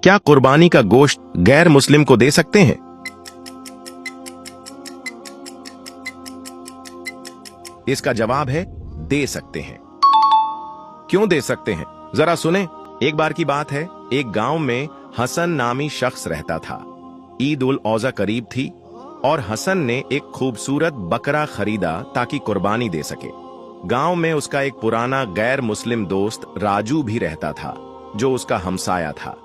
क्या कुर्बानी का गोश्त गैर मुस्लिम को दे सकते हैं? इसका जवाब है दे सकते हैं। क्यों दे सकते हैं, जरा सुने। एक बार की बात है, एक गांव में हसन नामी शख्स रहता था। ईद उल औजा करीब थी और हसन ने एक खूबसूरत बकरा खरीदा ताकि कुर्बानी दे सके। गांव में उसका एक पुराना गैर मुस्लिम दोस्त राजू भी रहता था, जो उसका हमसाया था।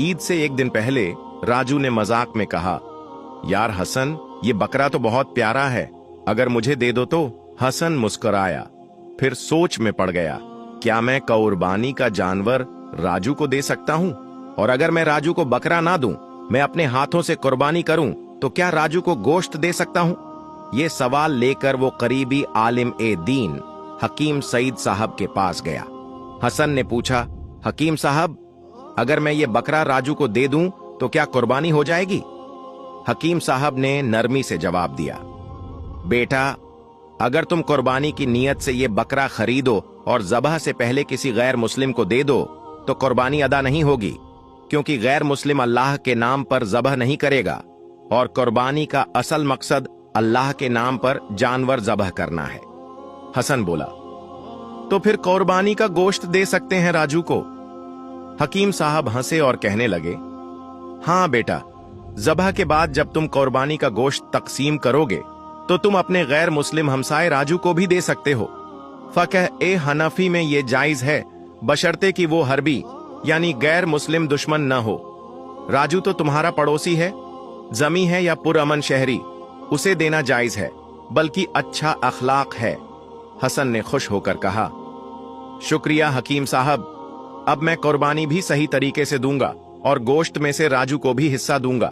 ईद से एक दिन पहले राजू ने मजाक में कहा, यार हसन, ये बकरा तो बहुत प्यारा है, अगर मुझे दे दो तो। हसन मुस्कुराया, फिर सोच में पड़ गया, क्या मैं कुर्बानी का जानवर राजू को दे सकता हूं? और अगर मैं राजू को बकरा ना दूं, मैं अपने हाथों से कुर्बानी करूं, तो क्या राजू को गोश्त दे सकता हूं? ये सवाल लेकर वो करीबी आलिम ए दीन हकीम सईद साहब के पास गया। हसन ने पूछा, हकीम साहब, अगर मैं ये बकरा राजू को दे दूं तो क्या कुर्बानी हो जाएगी? हकीम साहब ने नरमी से जवाब दिया, बेटा, अगर तुम कुर्बानी की नीयत से ये बकरा खरीदो और ज़बह से पहले किसी गैर मुस्लिम को दे दो तो कुर्बानी अदा नहीं होगी, क्योंकि गैर मुस्लिम अल्लाह के नाम पर ज़बह नहीं करेगा और कुर्बानी का असल मकसद अल्लाह के नाम पर जानवर ज़बह करना है। हसन बोला, तो फिर कुर्बानी का गोश्त दे सकते हैं राजू को? हकीम साहब हंसे और कहने लगे, हाँ बेटा, ज़बह के बाद जब तुम कुर्बानी का गोश्त तकसीम करोगे तो तुम अपने गैर मुस्लिम हमसाए राजू को भी दे सकते हो। फ़क़ह ए हनफी में ये जायज है, बशर्ते कि वो हरबी यानी गैर मुस्लिम दुश्मन न हो। राजू तो तुम्हारा पड़ोसी है, जमी है या पुरअमन शहरी, उसे देना जायज है, बल्कि अच्छा अखलाक है। हसन ने खुश होकर कहा, शुक्रिया हकीम साहब, अब मैं कुर्बानी भी सही तरीके से दूंगा और गोश्त में से राजू को भी हिस्सा दूंगा।